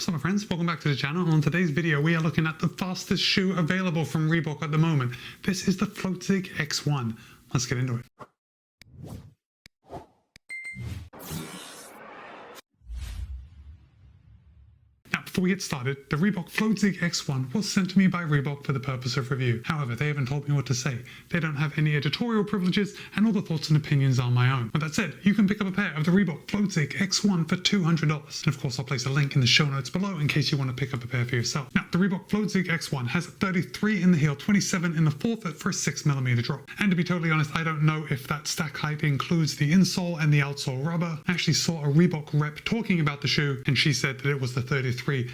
What's up my friends, welcome back to the channel. On today's video we are looking at the fastest shoe available from Reebok at the moment. This is the FLOATZIG X1. Let's get into it. Before we get started, the Reebok FLOATZIG X1 was sent to me by Reebok for the purpose of review. However, they haven't told me what to say. They don't have any editorial privileges, and all the thoughts and opinions are my own. With that said, you can pick up a pair of the Reebok FLOATZIG X1 for $200. And of course, I'll place a link in the show notes below in case you want to pick up a pair for yourself. Now, the Reebok FLOATZIG X1 has 33 in the heel, 27 in the forefoot for a 6mm drop. And to be totally honest, I don't know if that stack height includes the insole and the outsole rubber. I actually saw a Reebok rep talking about the shoe, and she said that it was the 33mm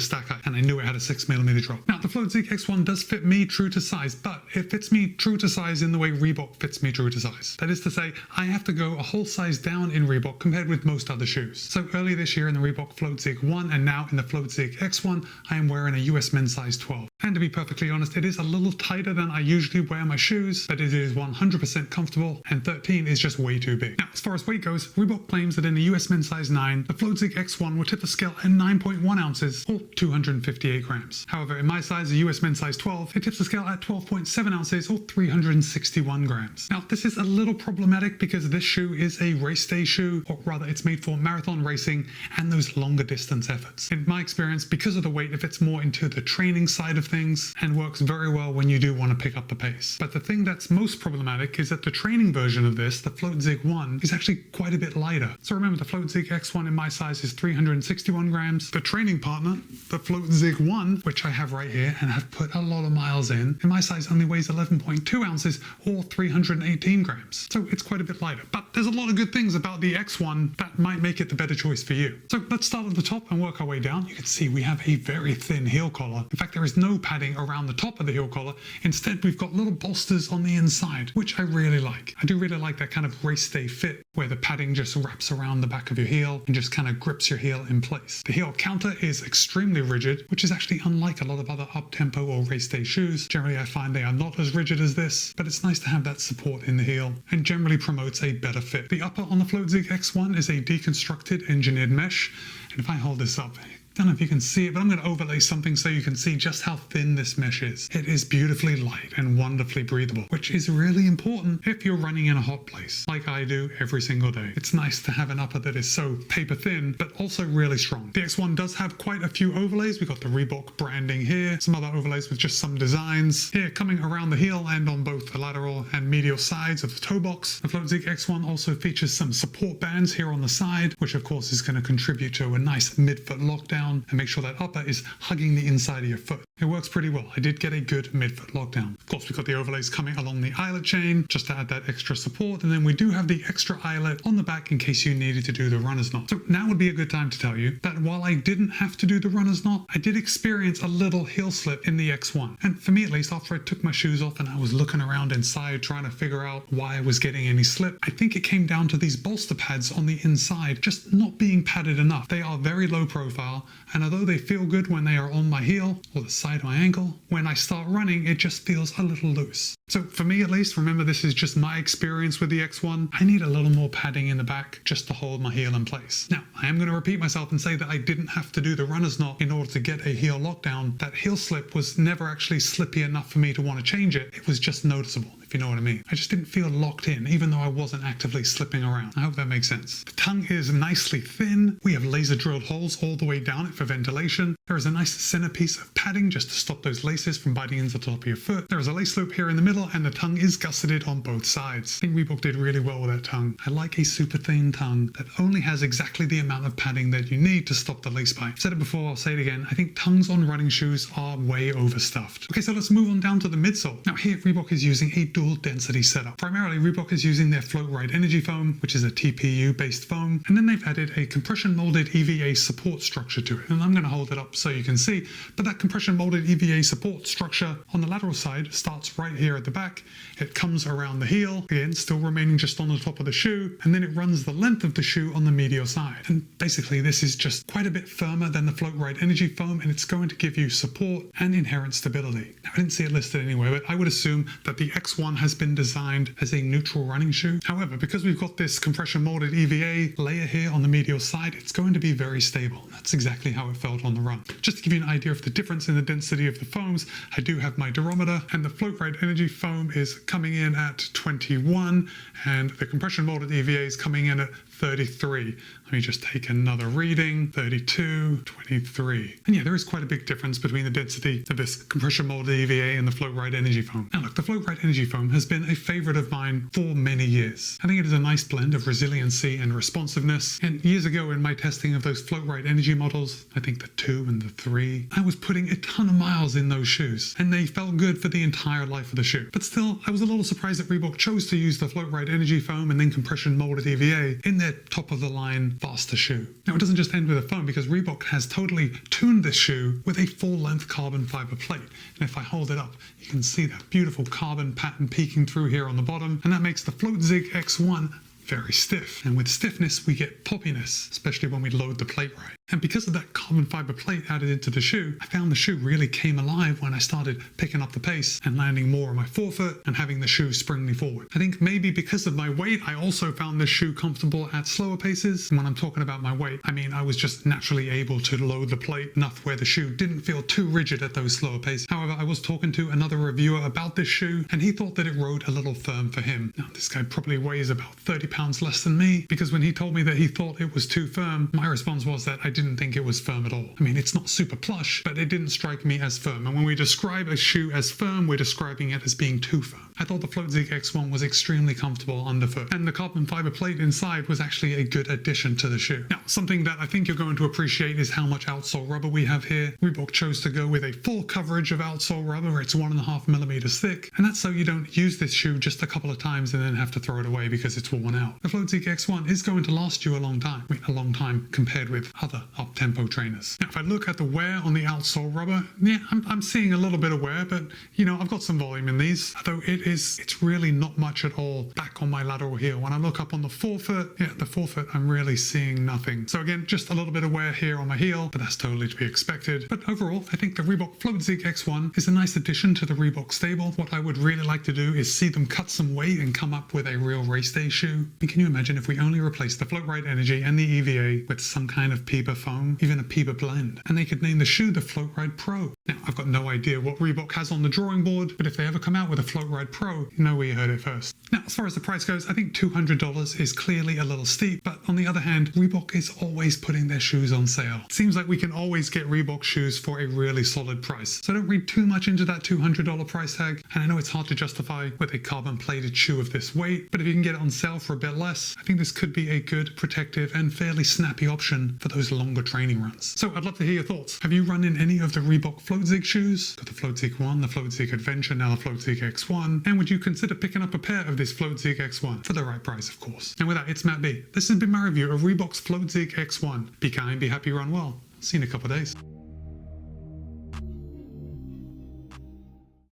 stack height, and I knew it had a 6mm drop. Now, the FLOATZIG X1 does fit me true to size, but it fits me true to size in the way Reebok fits me true to size. That is to say, I have to go a whole size down in Reebok compared with most other shoes. So earlier this year in the Reebok FLOATZIG 1 and now in the FLOATZIG X1, I am wearing a US men's size 12. And to be perfectly honest, it is a little tighter than I usually wear my shoes, but it is 100% comfortable, and 13 is just way too big. Now, as far as weight goes, Reebok claims that in the US men's size 9, the FLOATZIG X1 will tip the scale at 9.1 ounces or 258 grams. However, in my size, the US men's size 12, it tips the scale at 12.7 ounces or 361 grams. Now, this is a little problematic because this shoe is a race day shoe, or rather it's made for marathon racing and those longer distance efforts. In my experience, because of the weight, it fits more into the training side of things and works very well when you do want to pick up the pace. But the thing that's most problematic is that the training version of this, the FLOATZIG 1, is actually quite a bit lighter. So remember, the FLOATZIG X1 in my size is 361 grams. The training partner, the FLOATZIG 1, which I have right here and have put a lot of miles in my size only weighs 11.2 ounces or 318 grams. So it's quite a bit lighter. But there's a lot of good things about the X1 that might make it the better choice for you. So let's start at the top and work our way down. You can see we have a very thin heel collar. In fact, there is no padding around the top of the heel collar. Instead, we've got little bolsters on the inside, which I really like. I do really like that kind of race day fit where the padding just wraps around the back of your heel and just kind of grips your heel in place. The heel counter is extremely rigid, which is actually unlike a lot of other up-tempo or race day shoes. Generally, I find they are not as rigid as this, but it's nice to have that support in the heel and generally promotes a better fit. The upper on the FLOATZIG X1 is a deconstructed engineered mesh, and if I hold this up, I don't know if you can see it, but I'm going to overlay something so you can see just how thin this mesh is. It is beautifully light and wonderfully breathable, which is really important if you're running in a hot place, like I do every single day. It's nice to have an upper that is so paper thin, but also really strong. The X1 does have quite a few overlays. We've got the Reebok branding here, some other overlays with just some designs. Here, coming around the heel and on both the lateral and medial sides of the toe box. The FLOATZIG X1 also features some support bands here on the side, which of course is going to contribute to a nice midfoot lockdown and make sure that upper is hugging the inside of your foot. It works pretty well. I did get a good midfoot lockdown. Of course, we've got the overlays coming along the eyelet chain just to add that extra support, and then we do have the extra eyelet on the back in case you needed to do the runner's knot. So now would be a good time to tell you that while I didn't have to do the runner's knot, I did experience a little heel slip in the X1. And for me at least, after I took my shoes off and I was looking around inside trying to figure out why I was getting any slip, I think it came down to these bolster pads on the inside just not being padded enough. They are very low profile, and although they feel good when they are on my heel or the side of my ankle, when I start running, it just feels a little loose. So for me at least, remember this is just my experience with the X1, I need a little more padding in the back just to hold my heel in place. Now, I am going to repeat myself and say that I didn't have to do the runner's knot in order to get a heel lockdown. That heel slip was never actually slippy enough for me to want to change it. It was just noticeable, if you know what I mean. I just didn't feel locked in, even though I wasn't actively slipping around. I hope that makes sense. The tongue is nicely thin. We have laser drilled holes all the way down it for ventilation. There is a nice centerpiece of padding just to stop those laces from biting into the top of your foot. There is a lace loop here in the middle, and the tongue is gusseted on both sides. I think Reebok did really well with that tongue. I like a super thin tongue that only has exactly the amount of padding that you need to stop the lace bite. I've said it before, I'll say it again. I think tongues on running shoes are way overstuffed. Okay, so let's move on down to the midsole. Now here, Reebok is using a dual density setup. Primarily, Reebok is using their Float Right Energy foam, which is a TPU based foam, and then they've added a compression molded EVA support structure to it. And I'm going to hold it up so you can see, but that compression molded EVA support structure on the lateral side starts right here at the back. It comes around the heel, again still remaining just on the top of the shoe, and then it runs the length of the shoe on the medial side. And basically this is just quite a bit firmer than the Float Right Energy foam, and it's going to give you support and inherent stability. Now, I didn't see it listed anywhere, but I would assume that the X1 X1 has been designed as a neutral running shoe. However, because we've got this compression molded EVA layer here on the medial side, it's going to be very stable. That's exactly how it felt on the run. Just to give you an idea of the difference in the density of the foams, I do have my durometer, and the Float Ride Energy foam is coming in at 21, and the compression molded EVA is coming in at 33. Let me just take another reading. 32, 23. And yeah, there is quite a big difference between the density of this compression molded EVA and the Float Ride Energy foam. Now look, the Float Ride Energy foam has been a favorite of mine for many years. I think it is a nice blend of resiliency and responsiveness. And years ago in my testing of those Float Ride Energy models, I think the 2 and the 3, I was putting a ton of miles in those shoes, and they felt good for the entire life of the shoe. But still, I was a little surprised that Reebok chose to use the Float Ride Energy foam and then compression molded EVA in their top of the line faster shoe. Now it doesn't just end with a foam, because Reebok has totally tuned this shoe with a full length carbon fiber plate. And if I hold it up, you can see that beautiful carbon pattern peeking through here on the bottom, and that makes the FloatZig X1 very stiff. And with stiffness, we get poppiness, especially when we load the plate right. And because of that carbon fiber plate added into the shoe, I found the shoe really came alive when I started picking up the pace and landing more on my forefoot and having the shoe spring me forward. I think maybe because of my weight, I also found this shoe comfortable at slower paces. And when I'm talking about my weight, I mean I was just naturally able to load the plate enough where the shoe didn't feel too rigid at those slower paces. However, I was talking to another reviewer about this shoe, and he thought that it rode a little firm for him. Now, this guy probably weighs about 30 pounds less than me, because when he told me that he thought it was too firm, my response was that I didn't think it was firm at all. I mean, it's not super plush, but it didn't strike me as firm. And when we describe a shoe as firm, we're describing it as being too firm. I thought the FloatZig X1 was extremely comfortable underfoot, and the carbon fiber plate inside was actually a good addition to the shoe. Now, something that I think you're going to appreciate is how much outsole rubber we have here. Reebok chose to go with a full coverage of outsole rubber. It's 1.5 millimeters thick, and that's so you don't use this shoe just a couple of times and then have to throw it away because it's worn out. The FloatZig X1 is going to last you a long time. I mean, a long time compared with other up-tempo trainers. Now, if I look at the wear on the outsole rubber, yeah, I'm seeing a little bit of wear, but you know, I've got some volume in these, although it's really not much at all back on my lateral heel. When I look up on the forefoot, yeah, the forefoot, I'm really seeing nothing. So again, just a little bit of wear here on my heel, but that's totally to be expected. But overall, I think the Reebok FloatZig X1 is a nice addition to the Reebok stable. What I would really like to do is see them cut some weight and come up with a real race day shoe. And can you imagine if we only replaced the Float Ride Energy and the EVA with some kind of PEBA foam, even a PEBA blend, and they could name the shoe the Float Ride Pro. Now, I've got no idea what Reebok has on the drawing board, but if they ever come out with a Float Ride Pro, you know where you heard it first. Now, as far as the price goes, I think $200 is clearly a little steep, but on the other hand, Reebok is always putting their shoes on sale. It seems like we can always get Reebok shoes for a really solid price. So don't read too much into that $200 price tag, and I know it's hard to justify with a carbon plated shoe of this weight, but if you can get it on sale for a bit less, I think this could be a good, protective, and fairly snappy option for those longer training runs. So I'd love to hear your thoughts. Have you run in any of the Reebok FloatZig shoes? Got the FloatZig 1, the FloatZig Adventure, now the FloatZig X1, and would you consider picking up a pair of this FloatZig X1 for the right price, of course? And with that, it's Matt B. This has been my review of Reebok's FloatZig X1. Be kind, be happy, run well. See you in a couple of days.